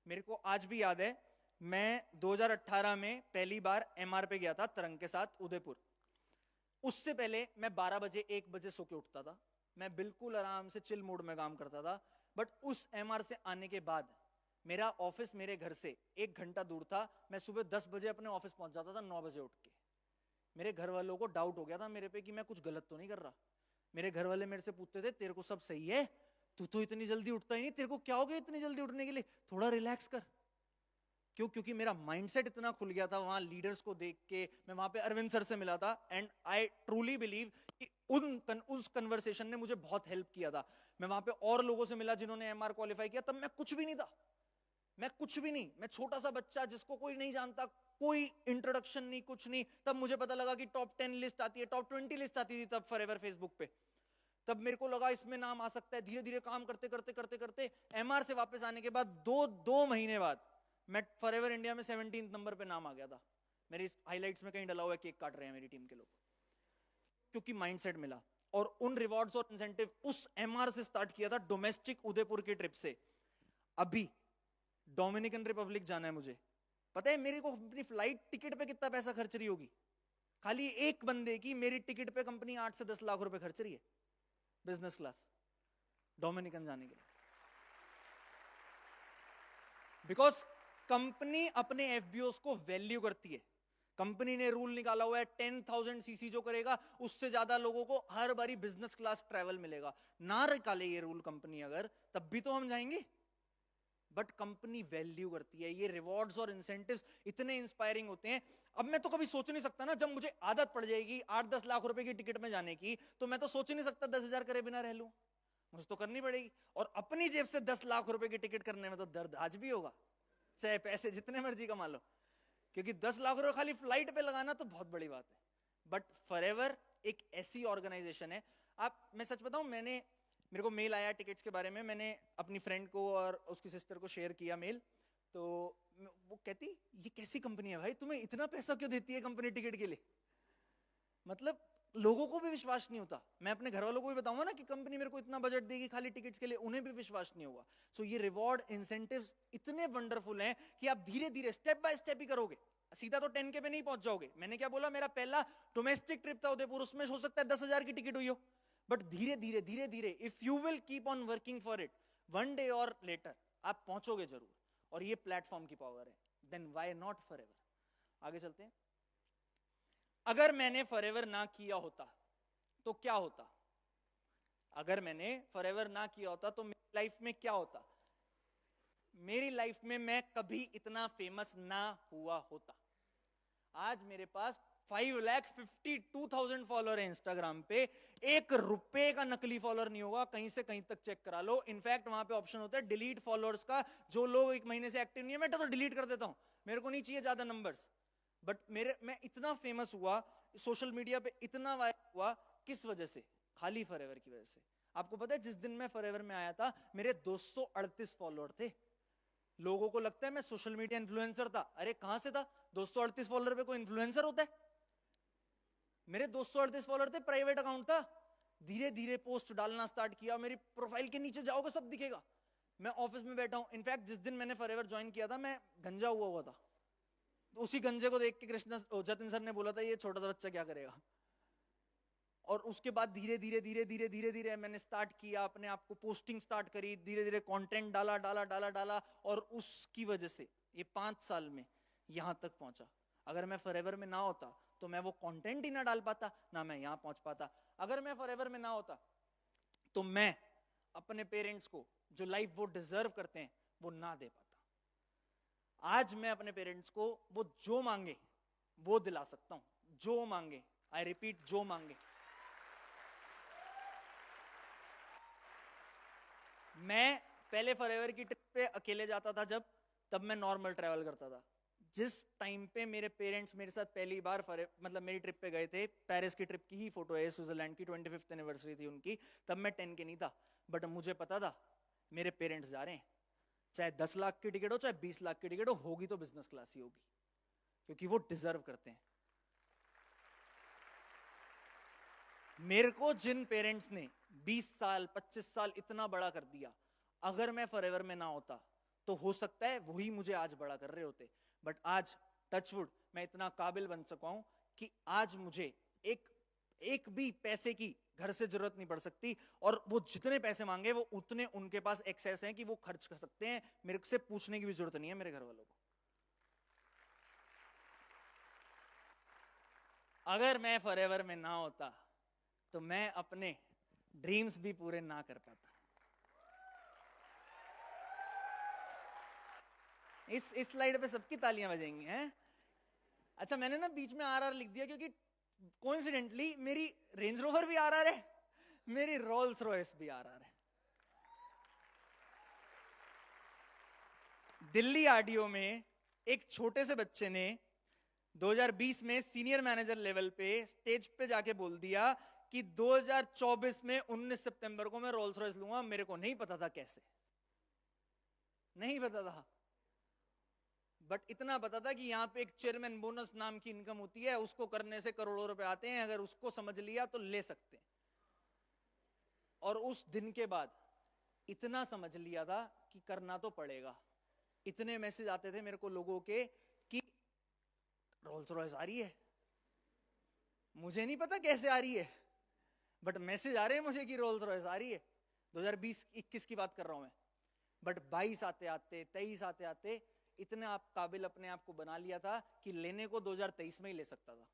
मेरे को आज भी याद है, मैं 2018 में पहली बार एमआर पे गया था तरंग के साथ उदयपुर। उससे पहले मैं 12 बजे 1 बजे सो के उठता था, मैं बिल्कुल आराम से चिल मूड में काम करता था। बट उस एमआर से आने के बाद मेरा ऑफिस मेरे घर से 1 घंटा दूर था। मैं सुबह 10 बजे अपने ऑफिस पहुंच जाता था 9 बजे उठ के। मेरे घर वालों को डाउट हो गया था मेरे पे कि मैं कुछ गलत तो नहीं कर रहा। मेरे घर वाले मेरे से पूछते थे तेरे को सब सही है, तू तो इतनी जल्दी उठता ही नहीं, तेरे को क्या हो गया इतनी जल्दी उठने के लिए, थोड़ा रिलैक्स कर। क्यों? क्योंकि मेरा माइंडसेट इतना खुल गया था वहां लीडर्स को देख के। मैं वहां पे अरविंद सर से मिला था एंड आई ट्रूली बिलीव कि उस कन्वर्सेशन ने मुझे बहुत हेल्प किया था। मैं वहां पे और लोगों से मिला जिन्होंने एमआर क्वालिफाई किया, तब मैं कुछ भी नहीं था, मैं कुछ भी नहीं, मैं छोटा सा बच्चा जिसको कोई नहीं जानता, कोई इंट्रोडक्शन नहीं, कुछ नहीं। तब मुझे पता लगा कि टॉप 10 लिस्ट आती है, टॉप 20 लिस्ट आती थी तब फॉरएवर फेसबुक पे। तब मेरे को लगा इसमें नाम आ सकता है। धीरे धीरे काम करते करते करते करते एमआर से वापस आने के बाद दो महीने बाद मैं फॉरएवर इंडिया में 17 नंबर पे नाम आ गया था। मेरी हाइलाइट्स में कहीं डला हुआ है, केक काट रहे हैं मेरी टीम के लोग, क्योंकि माइंडसेट मिला। और उन रिवॉर्ड्स और इंसेंटिव उस एमआर से स्टार्ट किया था, डोमेस्टिक उदयपुर की ट्रिप से। अभी डोमिनिकन रिपब्लिक जाना है मुझे, पता है मेरे को अपनी फ्लाइट टिकट पे कितना पैसा खर्च रही होगी? खाली एक बंदे की मेरी टिकट पे कंपनी 8 से 10 लाख रुपए खर्च रही है, बिजनेस क्लास, डोमिनिकन जाने के लिए। बिकॉज कंपनी अपने एफबीओस को वैल्यू करती है। कंपनी ने रूल निकाला हुआ है 10,000 सीसी जो करेगा उससे ज्यादा लोगों को हर बारी बिजनेस क्लास ट्रैवल मिलेगा। ना निकाले ये रूल कंपनी अगर, तब भी तो हम जाएंगे, बट कंपनी वैल्यू करती है। ये रिवॉर्ड्स और इंसेंटिव्स इतने इंस्पायरिंग होते हैं। अब मैं तो कभी सोच नहीं सकता ना, जब मुझे आदत पड़ जाएगी 8-10 लाख रुपए की टिकट में जाने की, तो मैं तो सोच ही नहीं सकता 10,000 करे बिना रह लूं, मुझे तो करनी पड़ेगी। और अपनी जेब से 10 लाख रुपए की टिकट करने में तो दर्द आज भी होगा, चाहे पैसे जितने मर्जी कमा लो, क्योंकि 10 लाख रुपए खाली फ्लाइट पे लगाना तो बहुत बड़ी बात है। बट फॉरएवर एक ऐसी ऑर्गेनाइजेशन है। आप, मैं सच बताऊं, मेरे को मेल आया टिकट्स के बारे में, मैंने अपनी फ्रेंड को और उसकी सिस्टर को शेयर किया मेल, तो वो कहती ये कैसी कंपनी है भाई, तुम्हें इतना पैसा क्यों देती है कंपनी टिकट के लिए? मतलब लोगों को भी विश्वास नहीं होता। मैं अपने घर वालों को भी बताऊंगा ना कि कंपनी मेरे को इतना बजट देगी खाली टिकट्स के लिए, उन्हें भी विश्वास नहीं होगा। सो ये रिवॉर्ड इंसेंटिव्स इतने वंडरफुल हैं कि आप धीरे धीरे स्टेप बाय स्टेप ही करोगे, सीधा तो 10K पे नहीं पहुंच जाओगे। मैंने क्या बोला, मेरा पहला डोमेस्टिक ट्रिप था उदयपुर, उसमें हो सकता है 10,000 की टिकट हुई हो, बट धीरे धीरे धीरे धीरे if you will keep on working for it, one day और लेटर आप पहुंचोगे जरूर। और ये प्लेटफॉर्म की पावर है, देन व्हाई नॉट फॉरएवर। आगे चलते हैं। अगर मैंने फॉरएवर ना किया होता तो क्या होता? अगर मैंने फॉरएवर ना किया होता तो मेरी लाइफ में क्या होता? मेरी लाइफ में मैं कभी इतना फेमस ना हुआ होता। आज मेरे पास 5,52,000 फॉलोअर है इंस्टाग्राम पे। 1 रुपए का नकली फॉलोअर नहीं होगा, कहीं से कहीं तक चेक करा लो। इनफैक्ट वहां पे ऑप्शन होता है डिलीट फॉलोअर्स का, जो लोग 1 महीने से एक्टिव नहीं है मैं तो डिलीट कर देता हूं, मेरे को नहीं चाहिए ज्यादा नंबर्स। बट मैं इतना फेमस हुआ सोशल मीडिया पे, इतना वायरल हुआ, किस वजह से? खाली फॉरएवर की वजह से। आपको पता है जिस दिन मैं फॉरएवर में आया था मेरे 238 फॉलोअर थे। लोगों को लगता है मैं सोशल मीडिया इन्फ्लुएंसर था, अरे कहां से था? 238 फॉलोअर पे कोई इन्फ्लुएंसर होता है? मेरे 238 फॉलोअर थे, प्राइवेट अकाउंट था। धीरे धीरे पोस्ट डालना स्टार्ट किया, मेरी प्रोफाइल के नीचे जाओगे सब दिखेगा, मैं ऑफिस में बैठा हूं। इनफैक्ट जिस दिन मैंने फॉरएवर ज्वाइन किया था मैं गंजा हुआ था, तो उसी गंजे को देख के कृष्णा जतिन सर ने बोला था ये छोटा सा बच्चा क्या करेगा। और उसके बाद धीरे धीरे धीरे धीरे धीरे धीरे मैंने स्टार्ट किया, अपने आप को पोस्टिंग स्टार्ट करी, धीरे धीरे कंटेंट डाला डाला डाला डाला, और उसकी वजह से ये 5 साल में यहां तक पहुंचा। अगर मैं फॉरएवर में ना होता तो मैं वो कंटेंट ही ना डाल पाता, ना मैं यहां पहुंच पाता। अगर मैं फॉरएवर में ना होता तो मैं अपने पेरेंट्स को जो लाइफ वो डिजर्व करते हैं वो ना दे पाता। आज मैं अपने पेरेंट्स को वो जो मांगे वो दिला सकता हूं, जो मांगे, आई रिपीट, जो मांगे। मैं पहले फॉरएवर की ट्रिप पे अकेले जाता था जब, तब मैं नॉर्मल ट्रैवल करता था। जिस टाइम पे मेरे पेरेंट्स मेरे साथ पहली बार मतलब मेरी ट्रिप पे गए थे, पेरिस की ट्रिप की ही फोटो है, स्विट्जरलैंड की 25th एनिवर्सरी थी उनकी, तब मैं 10 के नहीं था, बट मुझे पता था मेरे पेरेंट्स जा रहे हैं, चाहे 10 लाख की टिकट हो चाहे 20 लाख की टिकट हो, होगी तो बिजनेस क्लास ही होगी, क्योंकि वो डिजर्व करते हैं। मेरे को जिन पेरेंट्स ने 20 साल 25 साल इतना बड़ा कर दिया, अगर मैं फॉरएवर में ना होता तो हो सकता है वही मुझे आज बड़ा कर रहे होते, बट आज टचवुड मैं इतना काबिल बन सका हूं कि आज मुझे एक भी पैसे की घर से जरूरत नहीं पड़ सकती, और वो जितने पैसे मांगे वो उतने उनके पास एक्सेस हैं कि वो खर्च कर सकते हैं, मेरे से पूछने की भी जरूरत नहीं है मेरे घर वालों को। अगर मैं फॉरएवर में ना होता तो मैं अपने ड्रीम्स भी पूरे ना कर पाता। इस स्लाइड पे सबकी तालियां बजेंगी हैं। अच्छा, मैंने ना बीच में आरआर लिख दिया क्योंकि कोइंसिडेंटली मेरी रेंज रोवर भी आरआर है, मेरी रोल्स रॉयस भी आरआर है। दिल्ली आरडीओ में एक छोटे से बच्चे ने 2020 में सीनियर मैनेजर लेवल पे स्टेज पे जाके बोल दिया कि 2024 में 19 सितंबर को मैं रोल्स रॉयस लूंगा। मेरे को नहीं पता था कैसे, नहीं पता था, बट इतना पता था कि यहां पे एक चेयरमैन बोनस नाम की इनकम होती है, उसको करने से करोड़ों रुपए आते हैं, अगर उसको समझ लिया तो ले सकते हैं। और उस दिन के बाद इतना समझ लिया था कि करना तो पड़ेगा। इतने मैसेज आते थे मेरे को लोगों के कि रोल्स रॉयस आ रही है, मुझे नहीं पता कैसे आ रही है, बट मैसेज आ रहे हैं मुझे कि रोल्स रॉयस आ रही है। 2020-21 की बात कर रहा हूं मैं, बट 22 आते आते 23 आते आते इतने आप काबिल अपने आप को बना लिया था कि लेने को 2023 में ही ले सकता था,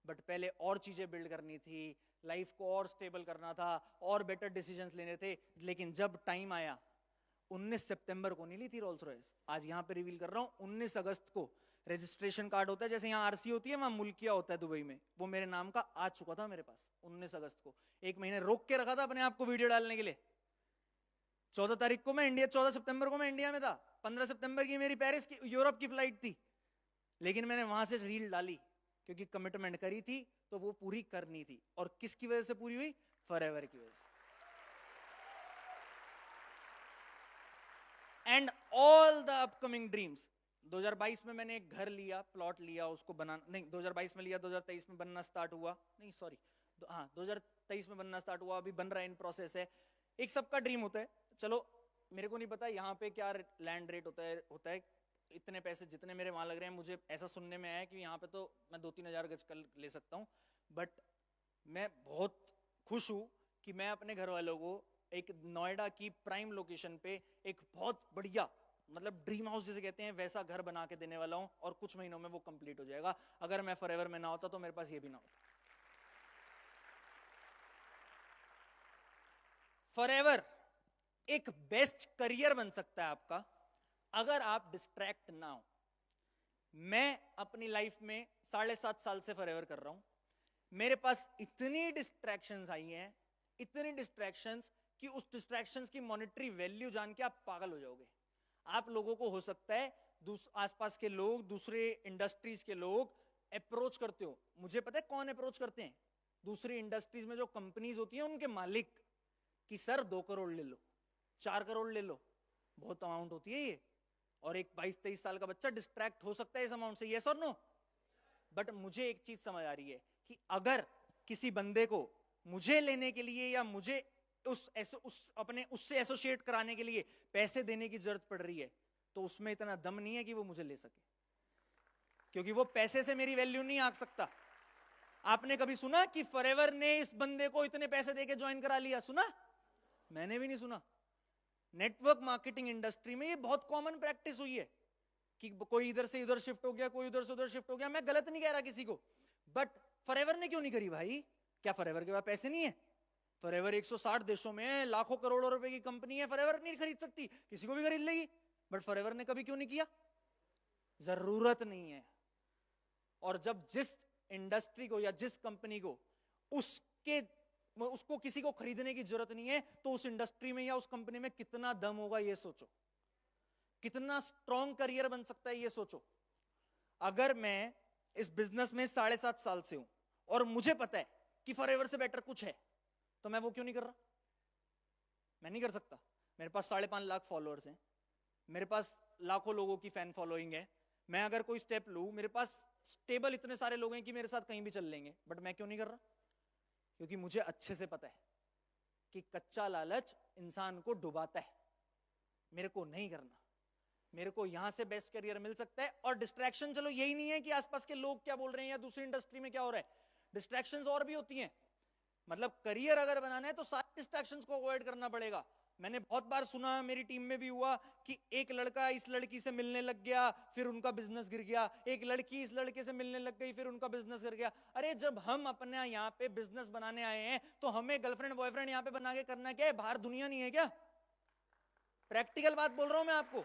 बट पहले और चीजें बिल्ड करनी थी, लाइफ को और स्टेबल करना था, और बेटर डिसीजंस लेने थे। लेकिन जब टाइम आया, 19 सितंबर को नहीं ली थी रोल्स रॉयस, आज यहां पे रिवील कर रहा हूं, 19 अगस्त को रजिस्ट्रेशन कार्ड होता है, जैसे यहाँ आरसी होती है वहां मुल्किया होता है दुबई में, वो मेरे नाम का आ चुका था मेरे पास 19 अगस्त को। एक महीने रोक के रखा था अपने आप को वीडियो डालने के लिए। 14 तारीख को मैं इंडिया, 14 सितंबर को मैं इंडिया में था, 15 सितंबर की मेरी पेरिस की यूरोप की फ्लाइट थी, लेकिन मैंने वहां से रील डाली क्योंकि कमिटमेंट करी थी तो वो पूरी करनी थी। और किसकी वजह से पूरी हुई? फॉरएवर की वजह से। And all the upcoming dreams. 2022 में मैंने एक घर लिया, प्लॉट लिया, उसको बनाना नहीं 2022 में लिया, 2023 में बनना स्टार्ट हुआ, नहीं सॉरी हाँ 2023 में बनना स्टार्ट हुआ, अभी बन रहा है, इन प्रोसेस है। एक सबका ड्रीम होता है, चलो मेरे को नहीं पता यहाँ पे क्या लैंड रेट होता है, इतने पैसे जितने मेरे वहां लग रहे हैं, मुझे ऐसा सुनने में आया है कि यहाँ पे तो मैं 2-3 हजार गज कर ले सकता हूँ, बट मैं बहुत खुश हूं कि मैं अपने घर वालों को एक नोएडा की प्राइम लोकेशन पे एक बहुत बढ़िया, मतलब ड्रीम हाउस जिसे कहते हैं वैसा घर बना के देने वाला हूं, और कुछ महीनों में वो कंप्लीट हो जाएगा। अगर मैं फॉरएवर में ना होता तो मेरे पास ये भी ना होता। फॉरएवर एक बेस्ट करियर बन सकता है आपका अगर आप डिस्ट्रैक्ट ना हो। मैं अपनी लाइफ में 7.5 साल से फॉरएवर कर रहा हूं, मेरे पास इतनी डिस्ट्रैक्शंस आई हैं, इतनी डिस्ट्रैक्शंस कि उस डिस्ट्रैक्शंस की मॉनेटरी वैल्यू जान के आप पागल हो जाओगे। आप लोगों को हो सकता है आसपास के लोग, दूसरे इंडस्ट्रीज के लोग अप्रोच करते हो, मुझे पता है कौन अप्रोच करते हैं, दूसरी इंडस्ट्रीज में जो कंपनीज होती हैं उनके मालिक, कि सर 2 करोड़ ले लो, 4 करोड़ ले लो, बहुत अमाउंट होती है ये, और एक 22-23 साल का बच्चा डिस्ट्रैक्ट हो सकता है इस अमाउंट से, यस और नो। बट मुझे एक चीज समझ आ रही है कि अगर किसी बंदे को मुझे लेने के लिए या मुझे अपने उससे एसोसिएट कराने के लिए पैसे देने की जरूरत पड़ रही है, तो उसमें इतना दम नहीं है कि वो मुझे ले सके, क्योंकि वो पैसे से मेरी वैल्यू नहीं आंक सकता। आपने कभी सुना कि फॉरएवर ने इस बंदे को इतने पैसे देके ज्वाइन करा लिया? सुना? मैंने भी नहीं सुना। नेटवर्क मार्केटिंग इंडस्ट्री में ये बहुत कॉमन प्रैक्टिस हुई है कि कोई इधर से उधर शिफ्ट हो गया, कोई उधर से उधर शिफ्ट हो गया। मैं गलत नहीं कह रहा किसी को, बट फॉरएवर ने क्यों नहीं करी भाई? क्या फॉरएवर के पास पैसे नहीं है? फॉरएवर 160 देशों में है, लाखों करोड़ों रुपए की कंपनी है, फॉरएवर नहीं खरीद सकती? किसी को भी खरीद लेगी, बट फॉरएवर ने कभी क्यों नहीं किया? जरूरत नहीं है। और जब जिस इंडस्ट्री को या जिस कंपनी को उसको किसी को खरीदने की जरूरत नहीं है, तो उस इंडस्ट्री में या उस कंपनी में कितना दम होगा ये सोचो, कितना स्ट्रॉन्ग करियर बन सकता है ये सोचो। अगर मैं इस बिजनेस में 7.5 साल से हूं और मुझे पता है कि फॉरएवर से बेटर कुछ है, तो मैं वो क्यों नहीं कर रहा? मैं नहीं कर सकता। मेरे पास 5.5 लाख फॉलोअर्स हैं, मेरे पास लाखों लोगों की फैन फॉलोइंग है। मैं अगर कोई स्टेप लूं, मेरे पास स्टेबल इतने सारे लोग हैं कि मेरे साथ कहीं भी चल लेंगे, बट मैं क्यों नहीं कर रहा? क्योंकि मुझे अच्छे से पता है कि कच्चा लालच इंसान को डुबाता है। मेरे को नहीं करना। मेरे को यहां से बेस्ट करियर मिल सकता है। और डिस्ट्रैक्शन, चलो यही नहीं है कि आसपास के लोग क्या बोल रहे हैं या दूसरी इंडस्ट्री में क्या हो रहा है, डिस्ट्रैक्शंस और भी होती हैं। मतलब करियर अगर बनाना है तो सारे डिस्ट्रैक्शंस को अवॉइड करना पड़ेगा। मैंने बहुत बार सुना, मेरी टीम में भी हुआ कि एक लड़का इस लड़की से मिलने लग गया, फिर उनका बिजनेस गिर गया। एक लड़की इस लड़के से मिलने लग गई, फिर उनका बिजनेस गिर गया। अरे जब हम अपने यहाँ पे बिजनेस बनाने आए हैं तो हमें गर्लफ्रेंड बॉयफ्रेंड यहाँ पे बना के करना क्या है? बाहर दुनिया नहीं है क्या? प्रैक्टिकल बात बोल रहा हूं मैं आपको।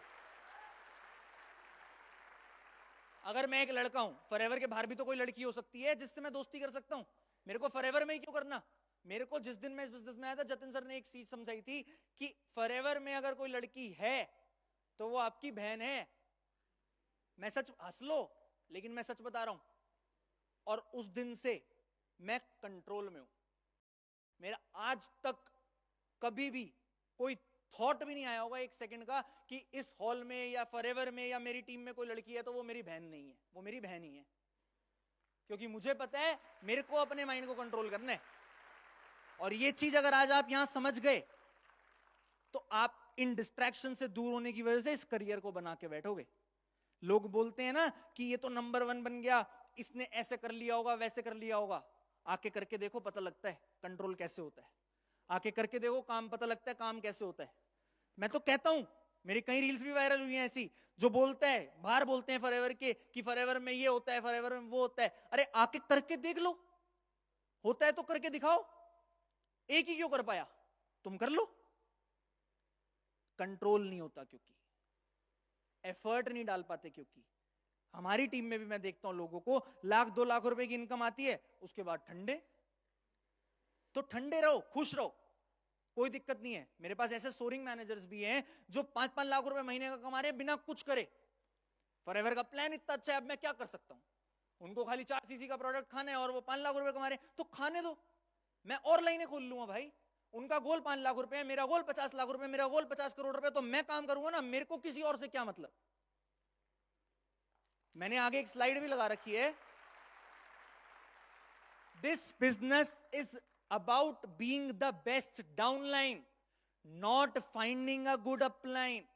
अगर मैं एक लड़का हूं, फॉरएवर के बाहर भी तो कोई लड़की हो सकती है जिससे मैं दोस्ती कर सकता हूं। मेरे को फॉरएवर में ही क्यों करना? मेरे को जिस दिन मैं इस बिजनेस में आया था, जतिन सर ने एक चीज समझाई थी कि फॉरएवर में अगर कोई लड़की है तो वो आपकी बहन है। मैं सच, हंस लो, लेकिन मैं सच बता रहा हूं। और उस दिन से मैं कंट्रोल में हूं। मेरा आज तक कभी भी कोई थॉट भी नहीं आया होगा एक सेकंड का कि इस हॉल में या फॉरएवर में या मेरी टीम में कोई लड़की है तो वो मेरी बहन नहीं है। वो मेरी बहन ही है, क्योंकि मुझे पता है मेरे को अपने माइंड को कंट्रोल करना है। और ये चीज अगर आज आप यहां समझ गए तो आप इन डिस्ट्रैक्शन से दूर होने की वजह से इस करियर को बना के बैठोगे। लोग बोलते हैं ना कि ये तो नंबर 1 बन गया, इसने ऐसे कर लिया होगा, वैसे कर लिया होगा। आके करके देखो, पता लगता है कंट्रोल कैसे होता है। आके करके देखो, काम पता लगता है काम कैसे होता है। मैं तो कहता हूं, मेरी कई रील्स भी वायरल हुई हैं ऐसी, जो बोलता है, बाहर बोलते हैं फॉरएवर के कि फॉरएवर में ये होता है, फॉरएवर में वो होता है। अरे आके करके देख लो, होता है तो करके दिखाओ। एक ही क्यों कर पाया? तुम कर लो। कंट्रोल नहीं होता क्योंकि एफर्ट नहीं डाल पाते। क्योंकि हमारी टीम में भी मैं देखता हूं लोगों को 1-2 लाख रुपए की इनकम आती है, उसके बाद ठंडे। तो ठंडे रहो, खुश रहो, कोई दिक्कत नहीं है। मेरे पास ऐसे सोरिंग मैनेजर्स भी हैं जो 5-5 लाख रुपए महीने का कमा रहे हैं बिना कुछ करे। फॉरएवर का प्लान इतना अच्छा है, अब मैं क्या कर सकता हूं? उनको खाली 4 सीसी का प्रोडक्ट खाना है और वो 5 लाख रुपए कमा रहे हैं, तो खाने दो। मैं और लाइनें खोल लूंगा भाई। उनका गोल 5 लाख रुपए है, मेरा गोल 50 लाख रुपए, मेरा गोल 50 करोड़ रुपए, तो मैं काम करूंगा ना। मेरे को किसी और से क्या मतलब? मैंने आगे एक स्लाइड भी लगा रखी है। This business is about being the best downline, not finding a good upline.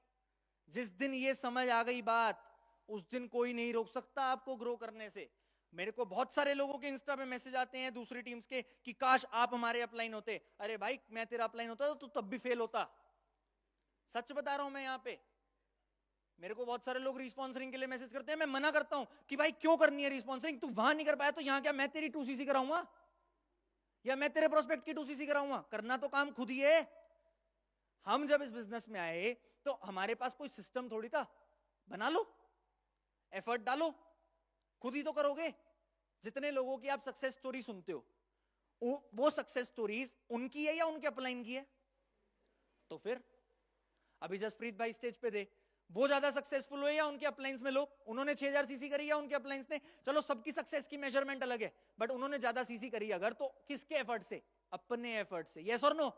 जिस दिन ये समझ आ गई बात, उस दिन कोई नहीं रोक सकता आपको ग्रो करने से। मेरे को बहुत सारे लोगों के इंस्टा पे मैसेज आते हैं दूसरी टीम्स के कि काश आप हमारे अपलाइन होते। अरे भाई, मैं तेरा अपलाइन होता तो तब भी फेल होता। सच बता रहा हूं मैं यहां पे। मेरे को बहुत सारे लोग रिस्पॉन्सरिंग के लिए मैसेज करते हैं, मैं मना करता हूं कि भाई क्यों करनी है रिस्पॉन्सरिंग? तू वहां नहीं कर पाया तो यहां क्या मैं तेरी 2cc कराऊंगा या मैं तेरे प्रोस्पेक्ट की 2cc कराऊंगा? करना तो काम खुद ही है। हम जब इस बिजनेस में आए तो हमारे पास कोई सिस्टम थोड़ी था। बना लो, एफर्ट डालो, खुद ही तो करोगे। जितने लोगों की आप सक्सेस स्टोरी सुनते हो, वो सक्सेस स्टोरीज उनकी है या उनके अपलाइन की है? तो फिर अभी जसप्रीत भाई स्टेज पे थे, वो ज्यादा सक्सेसफुल हुए या उनके अपलाइंस में लोग? उन्होंने 6000 सीसी करी या उनके अपलाइंस ने? चलो सबकी सक्सेस की मेजरमेंट अलग है, बट उन्होंने ज्यादा सीसी करी अगर, तो किसके एफर्ट से? अपने एफर्ट से। यस और नो?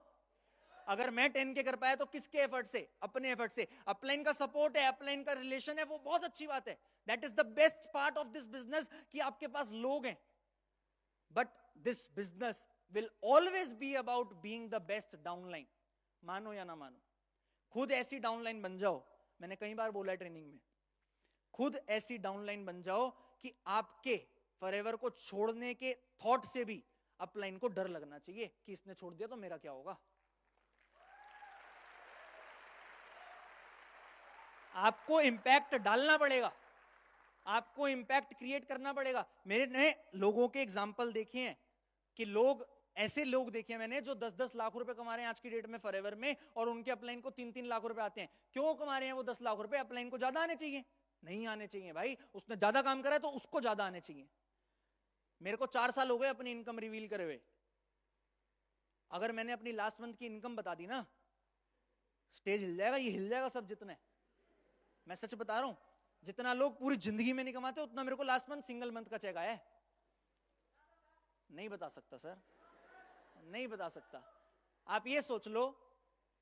अगर मैं 10 के कर पाया तो किसके एफर्ट से? अपने एफर्ट से। अपलाइन का सपोर्ट है, अपलाइन का रिलेशन है, वो बहुत अच्छी बात है। That is the best part of this business कि आपके पास लोग हैं। But this business will always be about being the best downline. मानो या ना मानो, खुद ऐसी डाउनलाइन बन जाओ। मैंने कई बार बोला है ट्रेनिंग में, खुद ऐसी डाउनलाइन बन जाओ कि आपके फॉरएवर को छोड़ने के थॉट से भी अपलाइन को डर लगना चाहिए कि इसने छोड़ दिया तो मेरा क्या होगा। आपको इंपैक्ट डालना पड़ेगा, आपको इंपैक्ट क्रिएट करना पड़ेगा। मैंने लोगों के एग्जाम्पल देखे हैं कि लोग, ऐसे लोग देखे मैंने जो 10-10 लाख रुपए कमा रहे हैं आज की डेट में फॉरएवर में, और उनके अपलाइन को 3-3 लाख रुपए आते हैं। क्यों कमा रहे हैं वो 10 लाख रुपए? अपलाइन को ज्यादा आने चाहिए? नहीं आने चाहिए भाई। उसने ज्यादा काम करा है तो उसको ज्यादा आने चाहिए। मेरे को 4 साल हो गए अपनी इनकम रिवील करे हुए। अगर मैंने अपनी लास्ट मंथ की इनकम बता दी ना, स्टेज हिल जाएगा, ये हिल जाएगा सब जितने। मैं सच बता रहा हूं। जितना लोग पूरी जिंदगी में नहीं कमाते उतना मेरे को लास्ट मंथ सिंगल मंथ का चेक आया है। नहीं बता सकता सर, नहीं बता सकता। आप ये सोच लो,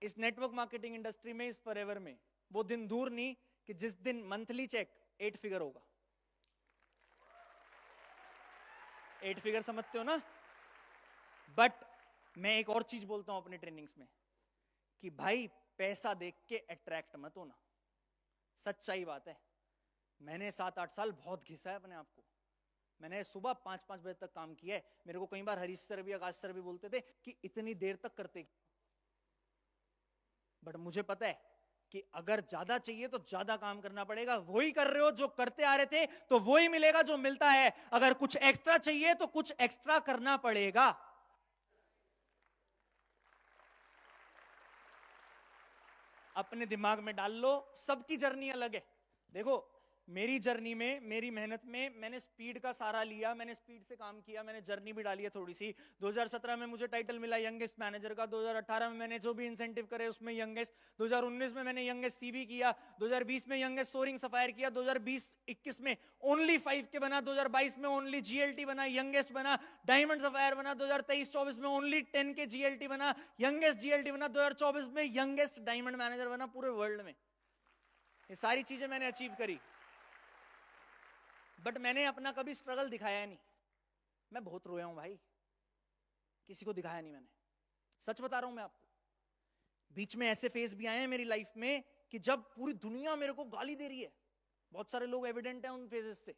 इस नेटवर्क मार्केटिंग इंडस्ट्री में, इस फॉरएवर में वो दिन दूर नहीं कि जिस दिन मंथली चेक 8 फिगर होगा। 8 फिगर समझते हो ना। बट मैं एक और चीज बोलता हूं अपने ट्रेनिंग्स में कि भाई पैसा देख के अट्रैक्ट मत होना। सच्चाई बात है। मैंने 7-8 साल बहुत घिसा है अपने आप को। मैंने सुबह 5-5 बजे तक काम किया है। मेरे को कई बार हरीश सर भी, आकाश सर भी बोलते थे कि इतनी देर तक करते। बट मुझे पता है कि अगर ज्यादा चाहिए तो ज्यादा काम करना पड़ेगा। वही कर रहे हो जो करते आ रहे थे, तो वही मिलेगा जो मिलता है। अगर कुछ एक्स्ट्रा चाहिए तो कुछ एक्स्ट्रा करना पड़ेगा। अपने दिमाग में डाल लो, सबकी जर्नी अलग है। देखो मेरी जर्नी में, मेरी मेहनत में मैंने स्पीड का सारा लिया, मैंने स्पीड से काम किया, मैंने जर्नी भी डाली है थोड़ी सी। 2017 में मुझे टाइटल मिला यंगेस्ट मैनेजर का। 2018 में मैंने जो भी इंसेंटिव करे उसमें यंगेस्ट। 2019 में मैंने यंगेस्ट सीबी किया। 2020 में यंगेस्ट सोरिंग सफायर किया। 2020-21 में ओनली 5 के बना। 2022 में ओनली जीएलटी बना, यंगेस्ट बना। डायमंड सफायर बना। 2023-24 में ओनली 10 के जीएलटी बना, यंगेस्ट जीएलटी बना। 2024 में यंगेस्ट डायमंड मैनेजर बना पूरे वर्ल्ड में। ये सारी चीजें मैंने अचीव करी। बट मैंने अपना कभी स्ट्रगल दिखाया नहीं। मैं बहुत रोया हूं भाई, किसी को दिखाया नहीं मैंने। सच बता रहा हूं मैं आपको। बीच में ऐसे फेज भी आए हैं मेरी लाइफ में कि जब पूरी दुनिया मेरे को गाली दे रही है। बहुत सारे लोग एविडेंट हैं उन फेजेस से।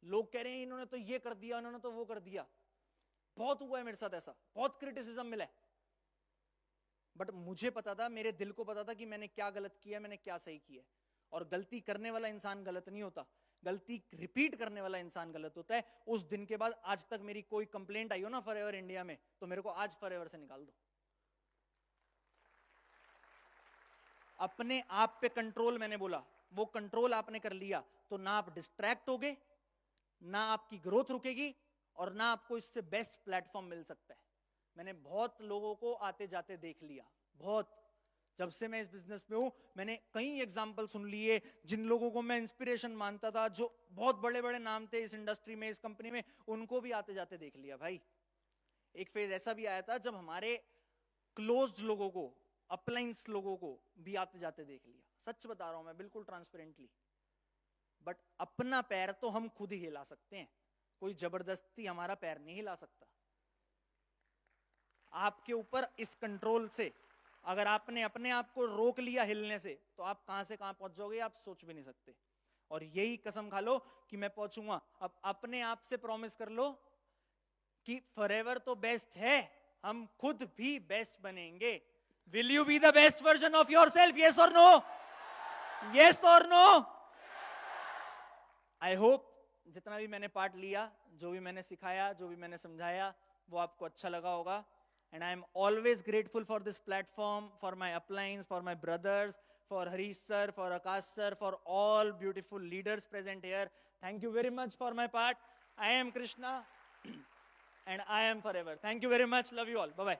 लोग कह रहे हैं इन्होंने तो ये कर दिया, इन्होंने तो वो कर दिया। बहुत हुआ है मेरे साथ ऐसा, बहुत क्रिटिसिज्म मिला है। बट मुझे पता था, मेरे दिल को पता था कि मैंने क्या गलत किया, मैंने क्या सही किया। और गलती करने वाला इंसान गलत नहीं होता, गलती रिपीट करने वाला इंसान गलत होता है। उस दिन के बाद आज तक मेरी कोई कंप्लेंट आई हो ना फॉरएवर इंडिया में, तो मेरे को आज फॉरएवर से निकाल दो। अपने आप पे कंट्रोल, मैंने बोला वो कंट्रोल आपने कर लिया तो ना आप डिस्ट्रैक्ट होगे, ना आपकी ग्रोथ रुकेगी, और ना आपको इससे बेस्ट प्लेटफॉर्म मिल सकता है। मैंने बहुत लोगों को आते जाते देख लिया, बहुत। जब से मैं इस बिजनेस में हूं मैंने कई एग्जांपल सुन लिए। जिन लोगों को मैं इंस्पिरेशन मानता था, जो बहुत बड़े बड़े नाम थे इस इंडस्ट्री में, इस कंपनी में, उनको भी आते जाते देख लिया भाई। एक फेज ऐसा भी आया था जब हमारे क्लोज्ड लोगों को, अपलाइंस लोगों को भी आते जाते देख लिया। सच बता रहा हूं मैं, बिल्कुल ट्रांसपेरेंटली। बट अपना पैर तो हम खुद ही हिला सकते हैं, कोई जबरदस्ती हमारा पैर नहीं हिला सकता। आपके ऊपर इस कंट्रोल से, अगर आपने अपने आप को रोक लिया हिलने से, तो आप कहां से कहां पहुंच जाओगे आप सोच भी नहीं सकते। और यही कसम खा लो कि मैं पहुंचूंगा। अब अपने आप से प्रॉमिस कर लो कि फॉरएवर तो बेस्ट है, हम खुद भी बेस्ट बनेंगे। Will you be the best version of yourself? Yes और नो? यस और नो? आई होप जितना भी मैंने पार्ट लिया, जो भी मैंने सिखाया, जो भी मैंने समझाया, वो आपको अच्छा लगा होगा। And I am always grateful for this platform, for my uplines, for my brothers, for Harish sir, for Akash sir, for all beautiful leaders present here. Thank you very much for my part. I am Krishna and I am forever. Thank you very much. Love you all. Bye-bye.